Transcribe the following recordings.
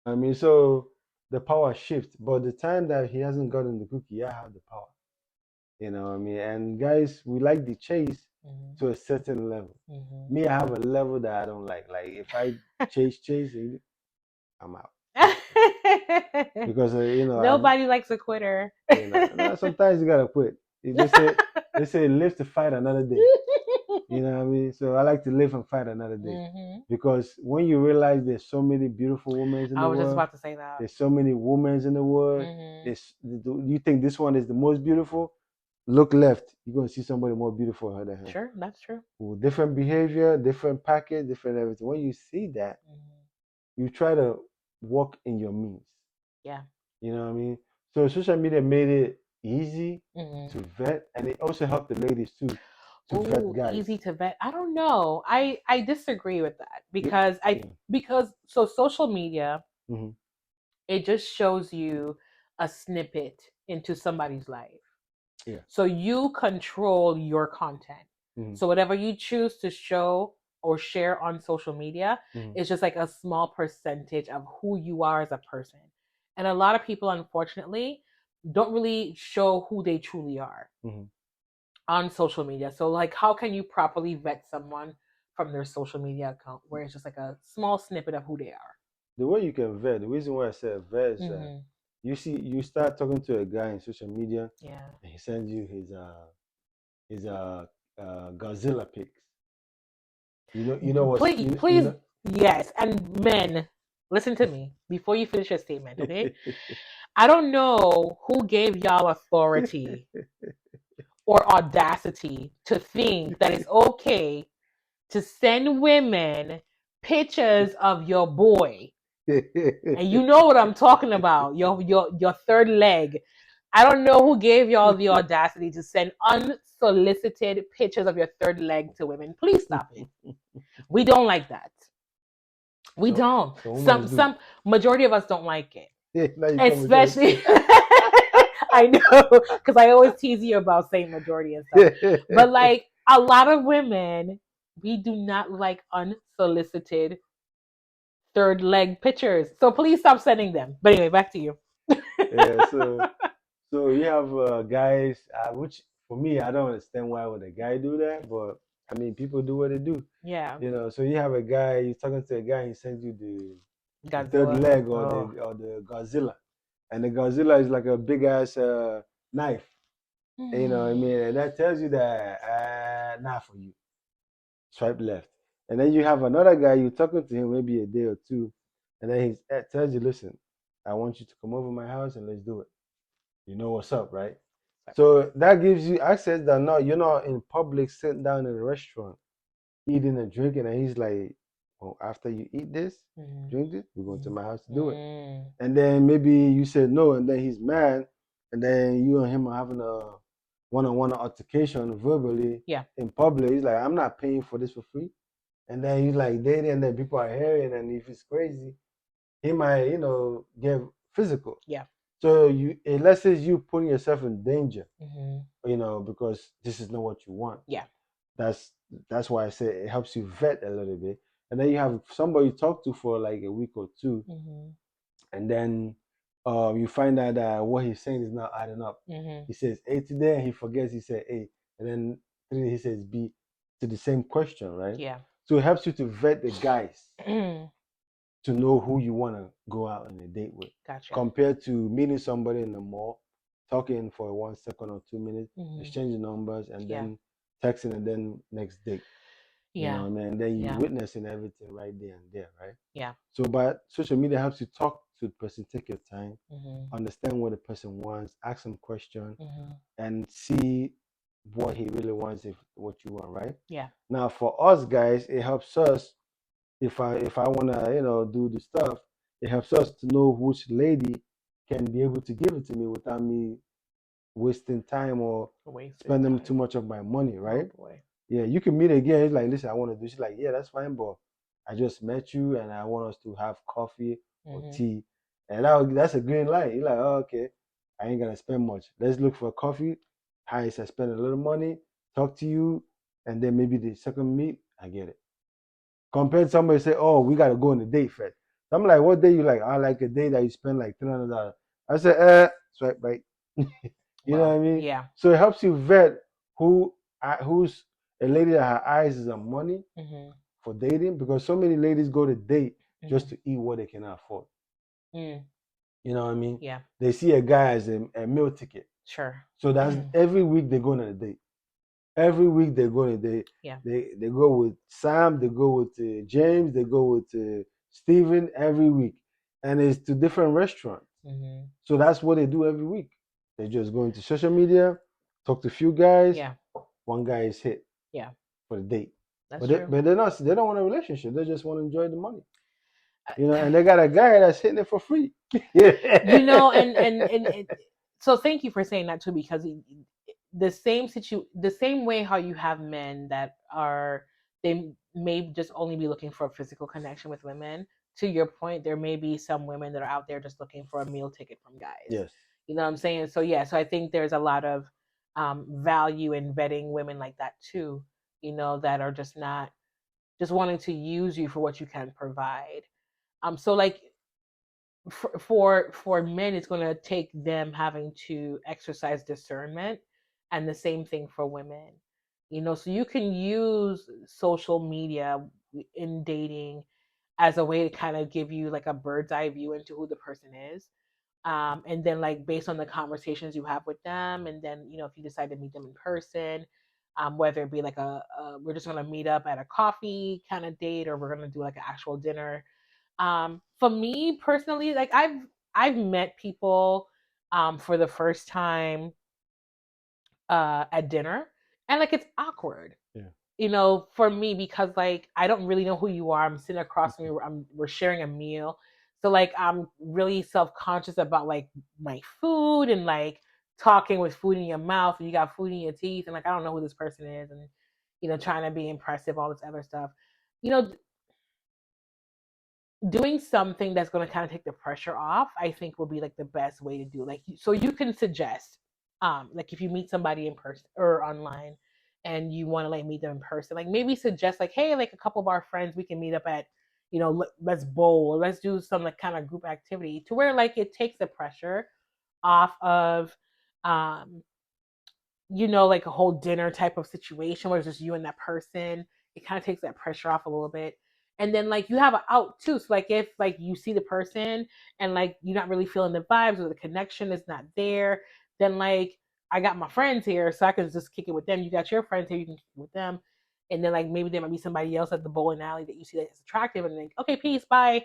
I mean, so the power shifts, but the time that he hasn't gotten the cookie, I have the power. You know what I mean? And guys, we like the chase Mhm. to a certain level. Mhm. Me, I have a level that I don't like. Like if I chase, I'm out because Nobody likes a quitter. sometimes you gotta quit. They say live to fight another day. You know what I mean? So I like to live and fight another day Hmm. because when you realize there's so many beautiful women in I the was just world, about to say that. there's so many women in the world. Hmm. You think this one is the most beautiful? Look left, you're gonna see somebody more beautiful than her. Sure, that's true. With different behavior, different package, different everything. When you see that, Hmm. you try to walk in your means. Yeah. You know what I mean? So social media made it easy Hmm. to vet, and it also helped the ladies too to vet Oh, guys. easy to vet. I don't know. I disagree with that You- because I yeah. because so social media, Hmm. it just shows you a snippet into somebody's life. Yeah. So you control your content. Hmm. So whatever you choose to show or share on social media Hmm. is just like a small percentage of who you are as a person. And a lot of people, unfortunately, don't really show who they truly are Hmm. on social media. So, like, how can you properly vet someone from their social media account where it's just like a small snippet of who they are? The way you can vet, the reason why I said vet is that Mm-hmm. you start talking to a guy in social media, Yeah. and he sends you his Godzilla pics. You know what's Please, please, yes. And men, listen to me before you finish your statement, okay? I don't know who gave y'all authority or audacity to think that it's okay to send women pictures of your boy. And you know what I'm talking about, your third leg. I don't know who gave y'all the audacity to send unsolicited pictures of your third leg to women. Please stop it. We don't like that. We so don't. so Some women do. some majority of us don't like it. Now you come with Especially your I know because I always tease you about saying majority and stuff. But like a lot of women, we do not like unsolicited third leg pictures. So please stop sending them. But anyway, back to you. yeah. So you have guys, which for me I don't understand why would a guy do that, but I mean people do what they do. Yeah. So you have a guy, you're talking to a guy, he sends you the third Godzilla. leg or the Oh. or the Godzilla, and the Godzilla is like a big ass knife. You know what I mean? And that tells you that not for you. Swipe left. And then you have another guy, you're talking to him maybe a day or two, and then he tells you, listen, I want you to come over my house and let's do it. You know what's up, right? So that gives you access that no, you're not in public sitting down in a restaurant eating and drinking, and he's like, well, after you eat this, Mm-hmm. drink this, we're going to my house to do it. Mm. And then maybe you said no, and then he's mad, and then you and him are having a one-on-one altercation verbally Yeah. in public. He's like, I'm not paying for this for free. And then he's like dating, and then people are hearing, and if it's crazy, he might, get physical. Yeah. So it lets you putting yourself in danger, Mm-hmm. because this is not what you want. Yeah. That's that's why I say it helps you vet a little bit. And then you have somebody you talk to for like a week or two, Mm-hmm. and then you find out that what he's saying is not adding up. Mm-hmm. He says A today, and he forgets he said A, and then three he says B to the same question, right? Yeah. So it helps you to vet the guys to know who you want to go out on a date with, Gotcha. compared to meeting somebody in the mall, talking for 1 second or 2 minutes, Mm-hmm. exchanging numbers, and Yeah. then texting, and then next date. Yeah. What I mean? And then you Yeah. witnessing everything right there and there, right? Yeah. So, but social media helps you talk to the person, take your time, Mm-hmm. understand what the person wants, ask some question, Mm-hmm. and see what he really wants, if what you want, right? Yeah. Now, for us guys, it helps us if I wanna do the stuff. It helps us to know which lady can be able to give it to me without me wasting time or Wasted spending too time. much of my money, Oh right? boy. Yeah, you can meet again. He's like, listen, I want to do. She's like, yeah, that's fine, but I just met you and I want us to have coffee or Mm-hmm. tea, and that's a green light. You're like, oh, okay, I ain't gonna spend much. Let's look for coffee. Hi, I spend a little money, talk to you, and then maybe the second meet, I get it. Compared to somebody say, oh, we gotta go on a date first. I'm like, what day you like? I like a day that you spend like $300. I said, swipe right. You know what Well, I mean? yeah. So it helps you vet who's a lady that her eyes is on money Mm-hmm. for dating, because so many ladies go to date just Mm-hmm. to eat what they cannot afford. Mm. You know what I mean? Yeah. They see a guy as a meal ticket. Sure. So that's every week they go on a date. Every week they go on a date. Yeah. They go with Sam, they go with James, they go with Steven every week. And it's to different restaurants. Mm-hmm. So that's what they do every week. They just go into social media, talk to a few guys. Yeah. One guy is hit Yeah. for the date. That's But they, true. but they're not. They don't want a relationship. They just want to enjoy the money. You know, Uh, and they got a guy that's hitting it for free. you know, and so thank you for saying that too, because the same way how you have men that are, they may just only be looking for a physical connection with women. To your point, there may be some women that are out there just looking for a meal ticket from guys. Yes. You know what I'm saying? So yeah, so I think there's a lot of value in vetting women like that too. You know, that are just not just wanting to use you for what you can provide. So like for men, it's going to take them having to exercise discernment, and the same thing for women. You know, so you can use social media in dating as a way to kind of give you like a bird's eye view into who the person is. And then like based on the conversations you have with them, and then if you decide to meet them in person, whether it be like we're just gonna meet up at a coffee kind of date, or we're gonna do like an actual dinner. For me personally, like I've met people for the first time at dinner, and like it's awkward. Yeah. For me, because like I don't really know who you are. I'm sitting across from you. We're sharing a meal, so like I'm really self conscious about like my food, and like talking with food in your mouth, and you got food in your teeth, and like I don't know who this person is, and trying to be impressive, all this other stuff. You know, doing something that's going to kind of take the pressure off, I think will be like the best way to do. Like, so you can suggest, like if you meet somebody in person or online, and you want to like meet them in person, like maybe suggest like, hey, like a couple of our friends, we can meet up at, let's bowl, or let's do some like kind of group activity, to where like it takes the pressure off of, um, like a whole dinner type of situation where it's just you and that person. It kind of takes that pressure off a little bit. And then like you have an out too. So like if like you see the person and like you're not really feeling the vibes, or the connection is not there, then like I got my friends here, so I can just kick it with them. You got your friends here, you can kick it with them. And then like maybe there might be somebody else at the bowling alley that you see that's attractive, and then okay, peace, bye,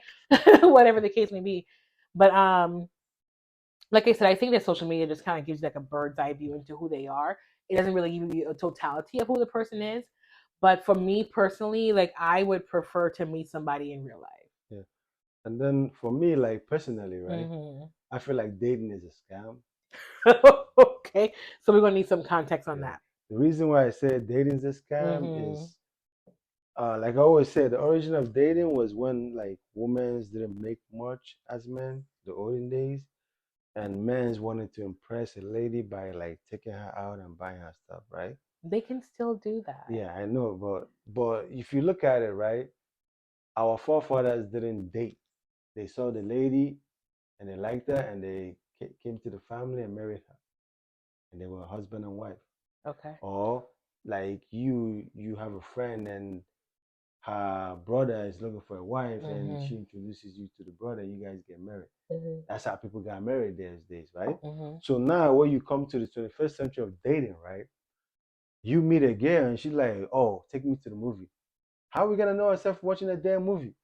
whatever the case may be. But like I said, I think that social media just kind of gives you like a bird's eye view into who they are. It doesn't really give you a totality of who the person is. But for me personally, like I would prefer to meet somebody in real life. Yeah. And then for me, like personally, right, Mm-hmm. I feel like dating is a scam. Okay, so we're gonna need some context on Yeah. that. The reason why I say dating is a scam Mm-hmm. is, like I always say, the origin of dating was when like women didn't make much as men, the olden days, and men's wanted to impress a lady by like taking her out and buying her stuff, right? They can still do that. Yeah, I know, but if you look at it, right, our forefathers didn't date. They saw the lady and they liked her, and they came to the family and married her, and they were husband and wife. Okay. Or like you have a friend and her brother is looking for a wife, and Mm-hmm. she introduces you to the brother, you guys get married. Mm-hmm. That's how people got married these days, right? Mm-hmm. So now when you come to the 21st century of dating, right, you meet a girl and she's like, oh, take me to the movie. How are we gonna know ourselves watching a damn movie?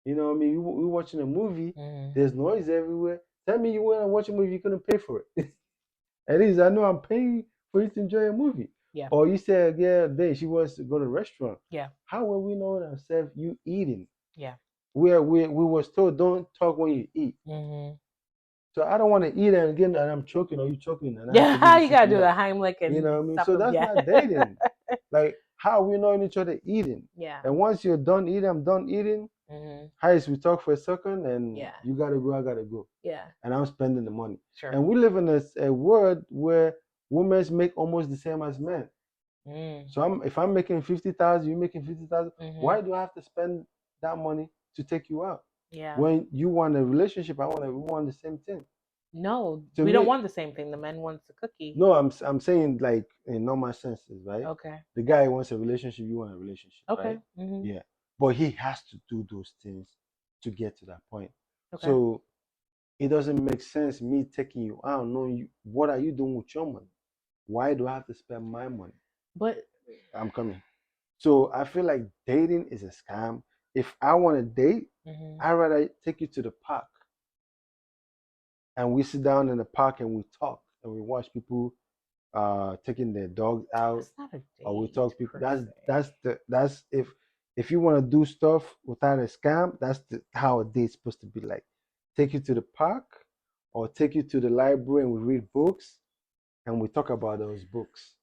You know what I mean? We watching a movie, Mm-hmm. there's noise everywhere. Tell me you want to watch a movie, you couldn't pay for it. At least I know I'm paying for you to enjoy a movie. Yeah. Or you said, yeah, day she wants to go to a restaurant. Yeah. How will we know ourselves you eating? Yeah. Where we was told don't talk when you eat. Mm-hmm. So I don't want to eat and again and I'm choking or you choking and I have to Yeah, leave the you gotta do the situation. Heimlich You and know what I mean? stuff. So that's Yeah. not dating. Like how we knowing each other eating. Yeah. And once you're done eating, I'm done eating. Mm-hmm. Highest we talk for a second and Yeah. you gotta go, I gotta go. Yeah. And I'm spending the money. Sure. And we live in a world where women make almost the same as men. Mm. So if I'm making 50,000, you're making 50,000. Mm-hmm. Why do I have to spend that money to take you out? Yeah. When you want a relationship, we want the same thing. No, To we me, don't want the same thing. The man wants the cookie. no, I'm saying like in normal senses, right? Okay. The guy wants a relationship, you want a relationship, Okay. right? Mm-hmm. Yeah. But he has to do those things to get to that point. Okay. So it doesn't make sense me taking you out, knowing you what are you doing with your money? Why do I have to spend my money? But I'm coming. So I feel like dating is a scam. If I want to date, I'd rather take you to the park and we sit down in the park and we talk and we watch people taking their dogs out that's not a date. or we talk people. Per se. That's if you want to do stuff without a scam, that's how a date's supposed to be like. Take you to the park or take you to the library and we read books and we talk about those books.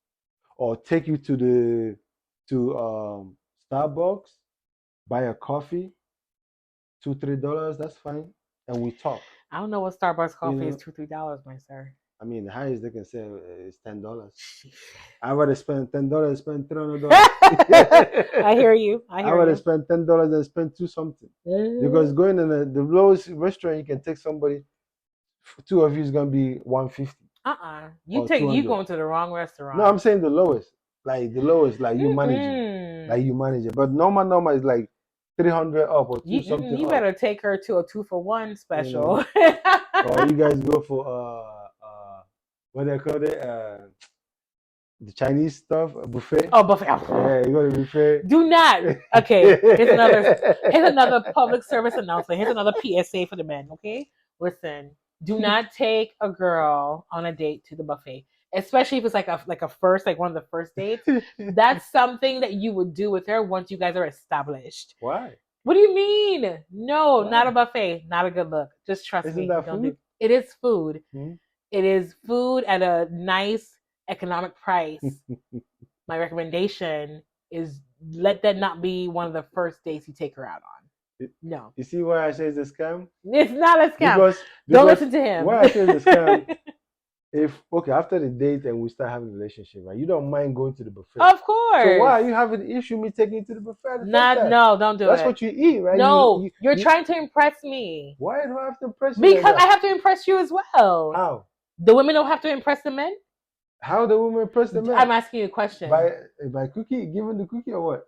Or take you to the to Starbucks, buy a coffee, $2-3, that's fine, and we talk. I don't know what Starbucks coffee is know, $2-3, my sir. I mean, the highest they can say is $10. I rather spend $10, spend $300. I hear you. I rather spend $10 than spend two something. Because going in the lowest restaurant you can take somebody, two of you is gonna be 150. You going to the wrong restaurant. No, I'm saying the lowest. Like the lowest, like you manage it. Like you manage it. But normal is like 300 up or two something. You better take her to a 2-for-1 special. Or you guys go for what they call it? The Chinese stuff, a buffet. Oh, buffet. Yeah, you go to buffet. Do not. Okay, here's another public service announcement. Here's another PSA for the men. Okay, listen. Do not take a girl on a date to the buffet, especially if it's like a first, like one of the first dates. That's something that you would do with her once you guys are established. Why? What do you mean? No, why? Not a buffet. Not a good look. Just trust me. Isn't that food? It is food. Hmm? It is food at a nice economic price. My recommendation is let that not be one of the first dates you take her out on. No. You see why I say it's a scam? It's not a scam. Because don't listen to him. Why I say it's a scam? If after the date and we start having a relationship, right? You don't mind going to the buffet. Of course. So why are you having an issue me taking you to the buffet? No, don't do That's what you eat, right? No, you're trying to impress me. Why do I have to impress you? Because I have to impress you as well. How? The women don't have to impress the men? How the women impress the men? I'm asking you a question. By cookie, giving the cookie or what?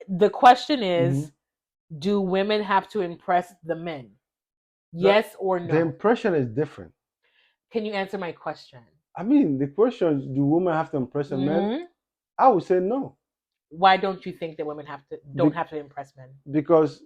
The question is, do women have to impress the men? Yes or no? The impression is different. Can you answer my question? I mean, the question, do women have to impress the men? I would say no. Why don't you think that women don't have to impress men? Because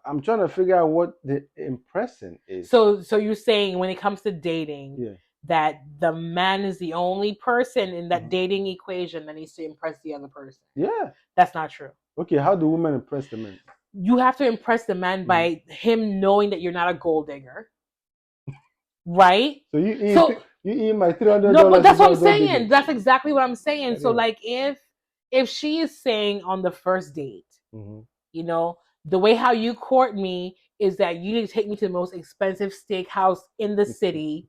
I'm trying to figure out what the impressing is. So you're saying when it comes to dating, that the man is the only person in that dating equation that needs to impress the other person. Yeah. That's not true. Okay, how do women impress the men? You have to impress the man by him knowing that you're not a gold digger. Right? So you eat my $300. No, but that's what I'm saying. That's exactly what I'm saying. So like if she is saying on the first date, you know, the way how you court me is that you need to take me to the most expensive steakhouse in the city,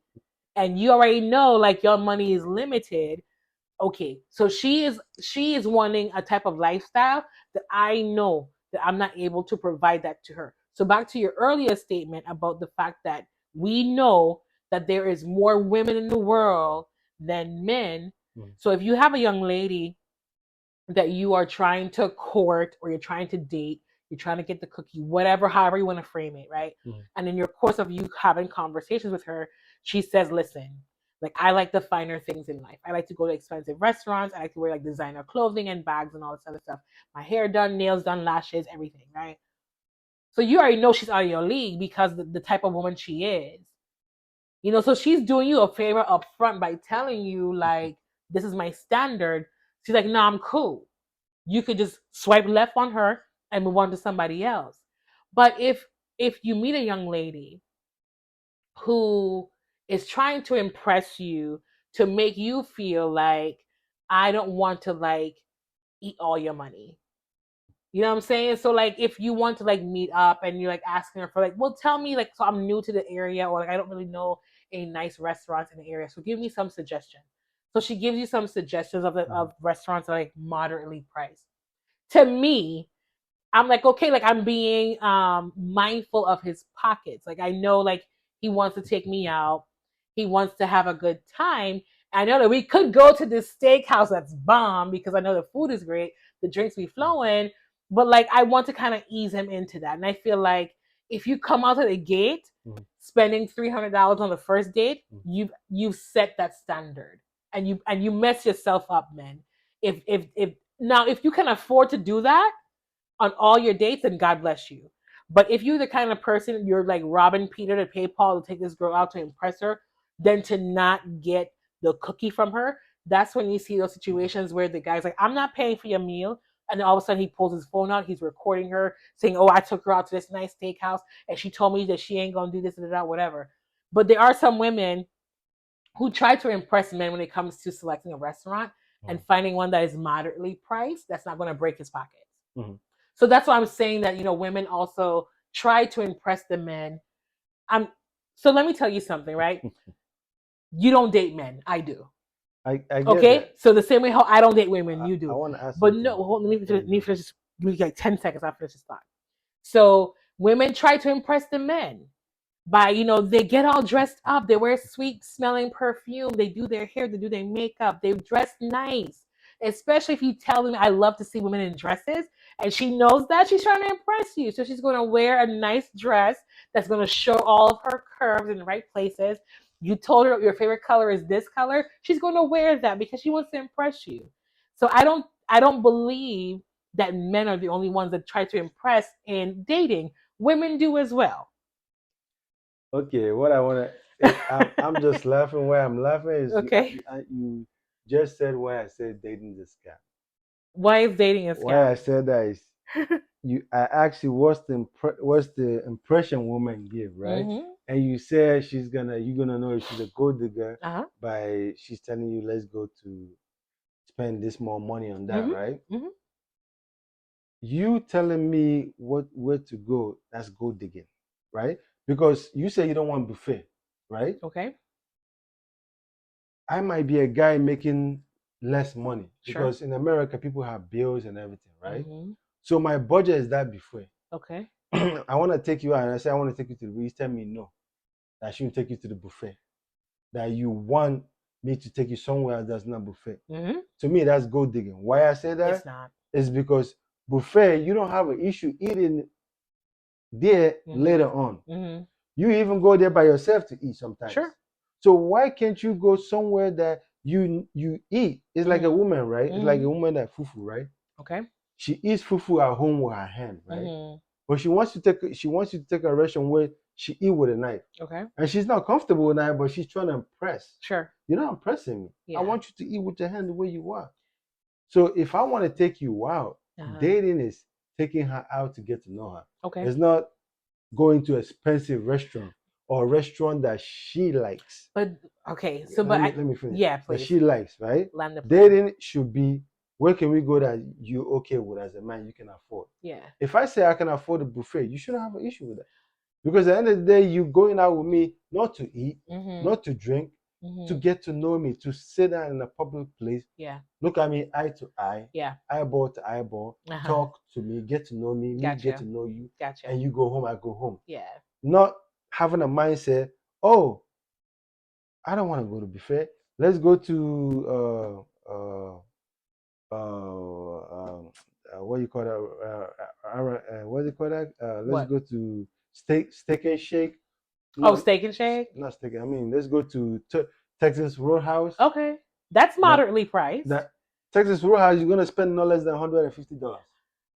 and you already know like your money is limited. Okay, so she is wanting a type of lifestyle that I know that I'm not able to provide that to her. So back to your earlier statement about the fact that we know that there is more women in the world than men. So if you have a young lady that you are trying to court or you're trying to date, you're trying to get the cookie, whatever, however you want to frame it, right? And in your course of you having conversations with her, she says, listen, like I like the finer things in life. I like to go to expensive restaurants. I like to wear like designer clothing and bags and all this other stuff. My hair done, nails done, lashes, everything, right? So you already know she's out of your league because the type of woman she is. You know, so she's doing you a favor up front by telling you, like, this is my standard. She's like, no, I'm cool. You could just swipe left on her and move on to somebody else. But if you meet a young lady who is trying to impress you to make you feel like, I don't want to, like, eat all your money. You know what I'm saying? So like if you want to like meet up and you're like asking her for like, well, tell me like, so I'm new to the area or like I don't really know any nice restaurants in the area. So give me some suggestions. So she gives you some suggestions of restaurants that are like moderately priced. To me, I'm like, okay, like I'm being mindful of his pockets. Like I know like he wants to take me out. He wants to have a good time. I know that we could go to this steakhouse that's bomb because I know the food is great, the drinks be flowing, but like I want to kind of ease him into that. And I feel like if you come out of the gate spending $300 on the first date, you've set that standard. And you mess yourself up, man. If now if you can afford to do that on all your dates, then God bless you. But if you're the kind of person you're like robbing Peter to pay Paul to take this girl out to impress her, then to not get the cookie from her, that's when you see those situations where the guy's like, I'm not paying for your meal. And then all of a sudden he pulls his phone out, he's recording her, saying, oh, I took her out to this nice steakhouse and she told me that she ain't gonna do this and that, whatever. But there are some women who try to impress men when it comes to selecting a restaurant and finding one that is moderately priced that's not going to break his pockets. So that's why I'm saying that, you know, women also try to impress the men. So let me tell you something, right? You don't date men. I do. I get okay? that. So the same way how I don't date women, you do. I want to ask But something. no, hold, let me finish. Give me like 10 seconds. I'll finish this thought. So women try to impress the men by, you know, they get all dressed up, they wear sweet smelling perfume, they do their hair, they do their makeup, they dress nice. Especially if you tell them, I love to see women in dresses, and she knows that, she's trying to impress you. So she's going to wear a nice dress that's going to show all of her curves in the right places. You told her your favorite color is this color, she's going to wear that because she wants to impress you. So I don't believe that men are the only ones that try to impress in dating. Women do as well. Okay, what I want to, I'm just laughing. Why I'm laughing is Okay. you just said why I said dating this guy. Why is dating a Why I scam? said that is I asked you what's the impression woman give, right? Mm-hmm. And you said you're gonna know if she's a gold digger Uh-huh. by she's telling you let's go to spend this more money on that, Mm-hmm. right? Mm-hmm. You telling me where to go, that's gold digging, right? Because you say you don't want buffet, right? Okay. I might be a guy making less money Sure. because in America people have bills and everything, right? Mm-hmm. So my budget is that buffet. Okay. I want to take you out and I say I want to take you to the buffet. You tell me no, that I shouldn't take you to the buffet. That you want me to take you somewhere else that's not buffet. Mm-hmm. To me, that's gold digging. Why I say that It's not. is because buffet, you don't have an issue eating there later on. Mm-hmm. You even go there by yourself to eat sometimes. Sure. So why can't you go somewhere that you eat? It's like a woman, right? It's like a woman that fufu, right? Okay. She eats fufu at home with her hand, right? Mm-hmm. But she wants you to take a restaurant where she eat with a knife. Okay. And she's not comfortable with that, but she's trying to impress. Sure. You're not impressing me. Yeah. I want you to eat with your hand the way you are. So if I want to take you out, Uh-huh. dating is taking her out to get to know her. Okay. It's not going to expensive restaurant or a restaurant that she likes. But okay. So let me finish. Yeah, That please. she likes, right? Land the plane. Dating should be where can we go that you okay with as a man you can afford. Yeah. If I say I can afford a buffet, you shouldn't have an issue with that. Because at the end of the day, you're going out with me not to eat, not to drink, to get to know me, to sit down in a public place, Yeah. look at me eye to eye, Yeah. eyeball to eyeball, talk to me, get to know me, Gotcha. get to know you, Gotcha. and you go home, I go home. Yeah. Not having a mindset, oh, I don't want to go to buffet. Let's go to what do you call that? What do you call that? Let's What? go to steak and shake. Oh, No, Steak and Shake. not steak. I mean, let's go to Texas Roadhouse. Okay. That's moderately priced. That Texas Roadhouse, you're gonna spend no less than $150.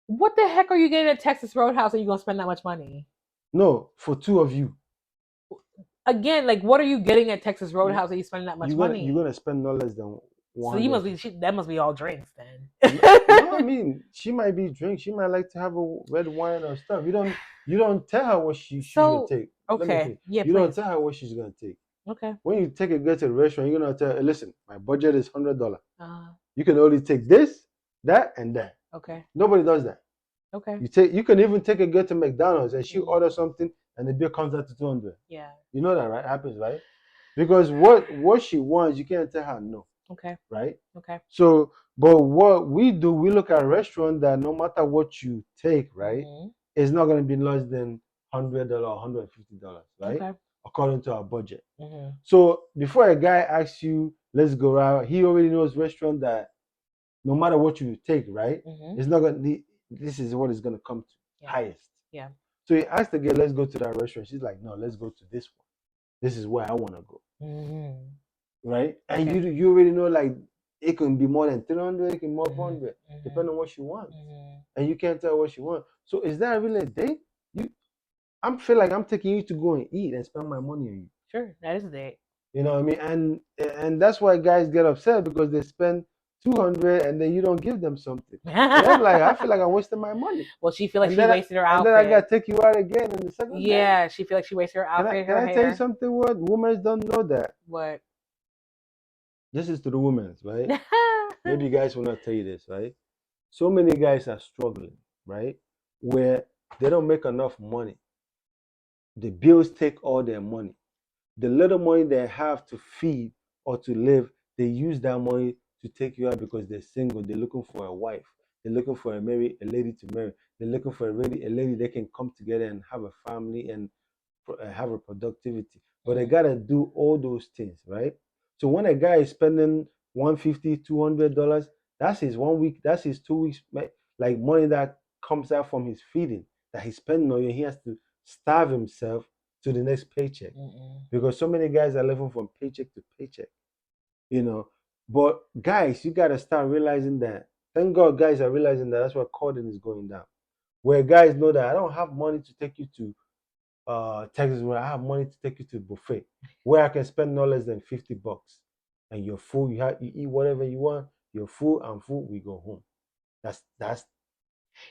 What the heck are you getting at Texas Roadhouse and you're gonna spend that much money? No, for two of you. Again, like what are you getting at Texas Roadhouse that you spending that much money? You're gonna spend no less than So you must be that must be all drinks then. No, I mean she might be drink. She might like to have a red wine or stuff. You don't tell her what she's gonna take. Okay. Yeah, you please. don't tell her what she's gonna take. Okay. When you take a girl to the restaurant, you're gonna tell her, listen, my budget is $100. Uh, You can only take this, that, and that. Okay. Nobody does that. Okay. You can even take a girl to McDonald's and she order something and the bill comes out to 200. Yeah. You know that, right? Happens, right? Because what she wants, you can't tell her no. Okay. Right? Okay. So But what we do, we look at a restaurant that no matter what you take, right, it's not going to be less than $100 or $150, right? Okay. According to our budget. So before a guy asks you, let's go out, he already knows restaurant that no matter what you take, right, it's not going to, this is what it's going to come to, highest. Yeah. So he asked the girl, let's go to that restaurant. She's like, no, let's go to this one. This is where I want to go. Right? And you already know, like, it can be more than 300, it can be more 400, depending on what she wants. And you can't tell what she wants. So is that really a date? I feel like I'm taking you to go and eat and spend my money on you. Sure, that is a date. You know what I mean? And that's why guys get upset, because they spend 200 and then you don't give them something. And I'm like, I feel like I'm wasting my money. Well, she feel like she wasted her outfit. And then I got to take you out again in the second day. Yeah, she feel like she wasted her outfit. Can I tell you something? What women don't know that? What? This is to the women, right? Maybe you guys will not tell you this, right? So many guys are struggling, right? Where they don't make enough money. The bills take all their money. The little money they have to feed or to live, they use that money to take you out because they're single. They're looking for a wife. They're looking for a lady to marry. They're looking for a lady they can come together and have a family and have a productivity. But they gotta do all those things, right? So when a guy is spending $150, $200, that's his 1 week, that's his 2 weeks, like money that comes out from his feeding that he's spending on you. He has to starve himself to the next paycheck, because so many guys are living from paycheck to paycheck, you know. But guys, you gotta start realizing that. Thank God, guys are realizing that. That's why courting is going down. Where guys know that I don't have money to take you to Texas, where I have money to take you to buffet, where I can spend no less than $50, and you're full. You eat whatever you want. You're full. I'm full. We go home. That's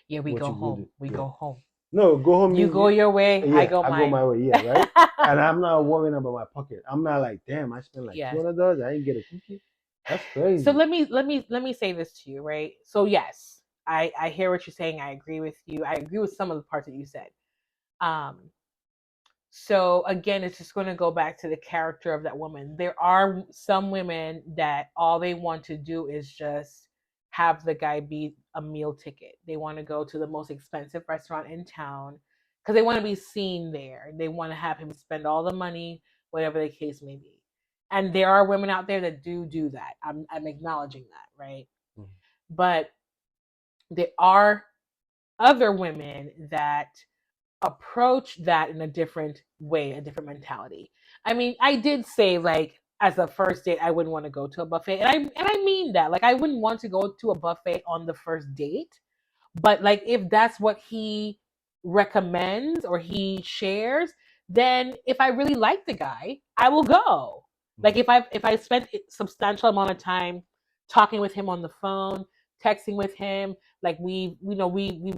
yeah. We go home. We go home. No, go home. You go your way. Yeah, I go my way. Yeah, right. And I'm not worrying about my pocket. I'm not like, damn, I spent like $200. I didn't get a cookie. That's crazy. So let me say this to you, right? So yes, I hear what you're saying. I agree with you. I agree with some of the parts that you said. So again, it's just going to go back to the character of that woman. There are some women that all they want to do is just have the guy be a meal ticket. They want to go to the most expensive restaurant in town because they want to be seen there. They want to have him spend all the money, whatever the case may be. And there are women out there that do that. I'm acknowledging that, right? But there are other women that approach that in a different way, a different mentality. I mean, I did say, like, as a first date, I wouldn't want to go to a buffet, and I mean that. Like, I wouldn't want to go to a buffet on the first date, but like, if that's what he recommends or he shares, then if I really like the guy, I will go. Like, if I spent a substantial amount of time talking with him on the phone, texting with him, like we've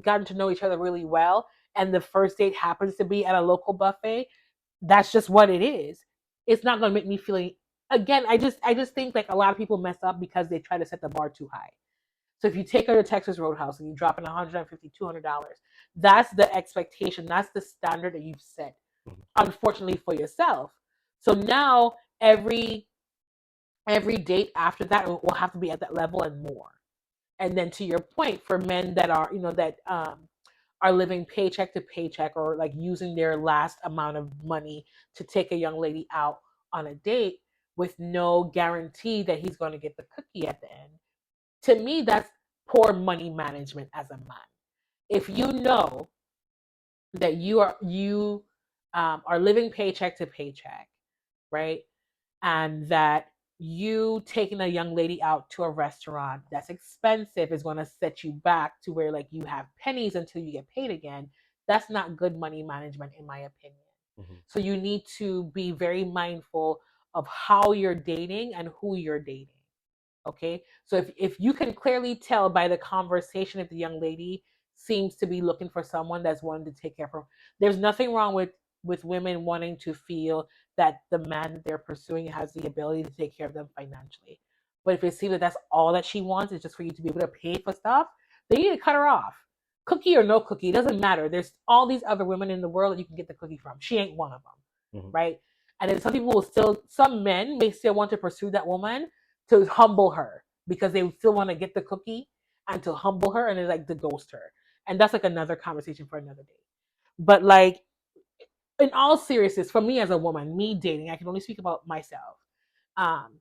gotten to know each other really well, and the first date happens to be at a local buffet, that's just what it is. It's not going to make me feel, again, I just think like a lot of people mess up because they try to set the bar too high. So if you take her to Texas Roadhouse and you drop in $150, $200, that's the expectation. That's the standard that you've set, unfortunately, for yourself. So now every date after that will have to be at that level and more. And then to your point, for men that are, are living paycheck to paycheck, or like using their last amount of money to take a young lady out on a date with no guarantee that he's going to get the cookie at the end. To me, that's poor money management as a man. If you know that you are living paycheck to paycheck, right, and that you taking a young lady out to a restaurant that's expensive is going to set you back to where like you have pennies until you get paid again, that's not good money management, in my opinion. So you need to be very mindful of how you're dating and who you're dating. Okay, so if you can clearly tell by the conversation if the young lady seems to be looking for someone that's wanting to take care of her, there's nothing wrong with women wanting to feel that the man that they're pursuing has the ability to take care of them financially. But if it seems that that's all that she wants is just for you to be able to pay for stuff, then you need to cut her off. Cookie or no cookie, it doesn't matter. There's all these other women in the world that you can get the cookie from. She ain't one of them, right? And then some men may still want to pursue that woman to humble her. because they still want to get the cookie and to humble her and then like to ghost her. And that's like another conversation for another day. But like in all seriousness, for me as a woman, me dating, I can only speak about myself. Um,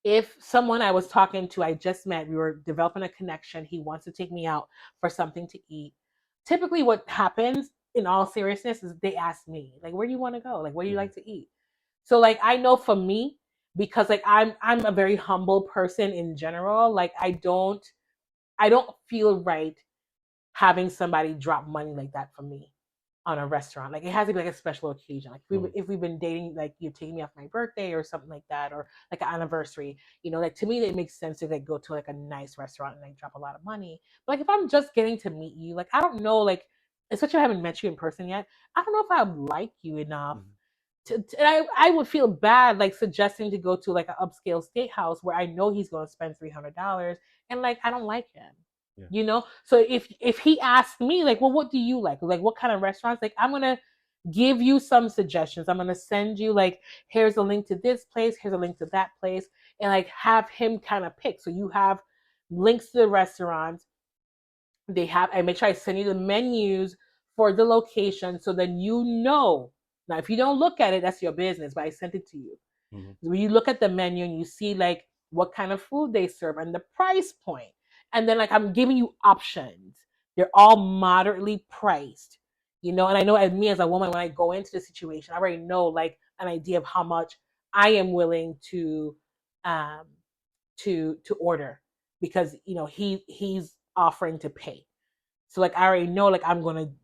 if someone I was talking to, I just met, we were developing a connection, he wants to take me out for something to eat. Typically, what happens in all seriousness is they ask me, like, where do you want to go? Like, where do you like to eat? So, like, I know for me, because like I'm a very humble person in general. Like, I don't feel right having somebody drop money like that for me on a restaurant. Like it has to be like a special occasion. Like if we've been dating, like you're taking me off my birthday or something like that, or like an anniversary, like to me it makes sense to like go to like a nice restaurant and like drop a lot of money. But like if I'm just getting to meet you, like I don't know, like especially if I haven't met you in person yet, I don't know if I like you enough. I would feel bad like suggesting to go to like an upscale steakhouse where I know he's going to spend $300 and like I don't like him. So if he asked me like, well, what do you like what kind of restaurants, like I'm gonna give you some suggestions. I'm gonna send you like, here's a link to this place, here's a link to that place, and like have him kind of pick. So you have links to the restaurants. I make sure I send you the menus for the location, so then now if you don't look at it, that's your business, but I sent it to you. When you look at the menu and you see like what kind of food they serve and the price point, and then like I'm giving you options. They're all moderately priced, and I know as me as a woman, when I go into the situation, I already know like an idea of how much I am willing um to order, because he's offering to pay. So like I already know like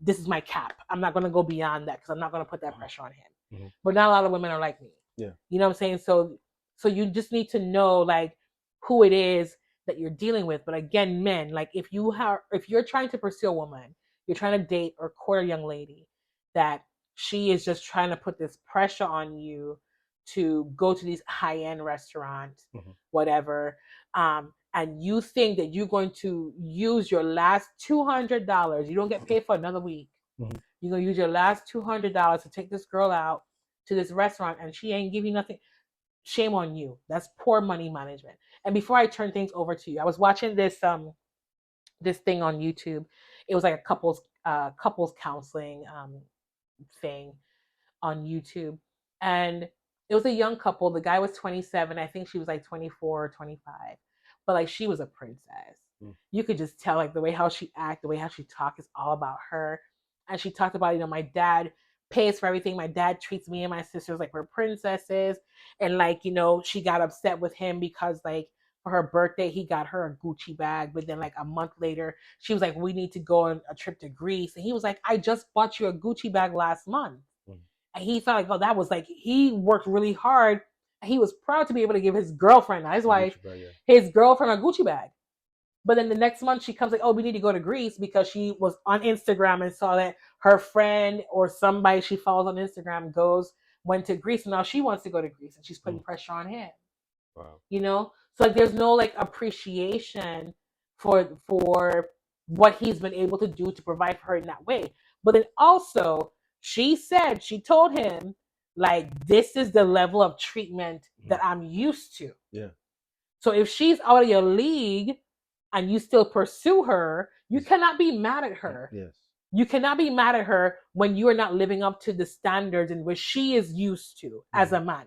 this is my cap. I'm not gonna go beyond that because I'm not gonna put that pressure on him. But not a lot of women are like me. Yeah. You know what I'm saying? So you just need to know like who it is that you're dealing with. But again, men, like if you're trying to pursue a woman, you're trying to date or court a young lady, that she is just trying to put this pressure on you to go to these high-end restaurants, whatever. And you think that you're going to use your last $200, you don't get paid for another week. You're going to use your last $200 to take this girl out to this restaurant and she ain't giving you nothing. Shame on you. That's poor money management. And before I turn things over to you, I was watching this thing on YouTube. It was like a couples counseling thing on YouTube. And it was a young couple. The guy was 27. I think she was like 24 or 25. But like she was a princess. You could just tell like the way how she act, the way how she talk is all about her. And she talked about, my dad pays for everything. My dad treats me and my sisters like we're princesses. And like, she got upset with him because like for her birthday, he got her a Gucci bag. But then like a month later, she was like, we need to go on a trip to Greece. And he was like, I just bought you a Gucci bag last month. And he felt like, oh, that was like, he worked really hard. And he was proud to be able to give his girlfriend, not his wife, his girlfriend a Gucci bag. But then the next month she comes like, oh, we need to go to Greece, because she was on Instagram and saw that her friend or somebody she follows on Instagram went to Greece. And now she wants to go to Greece and she's putting pressure on him. Wow. So like there's no like appreciation for what he's been able to do to provide for her in that way. But then also she told him like, this is the level of treatment that I'm used to. Yeah. So if she's out of your league and you still pursue her, you cannot be mad at her. Yes. You cannot be mad at her when you are not living up to the standards in which she is used to as a man.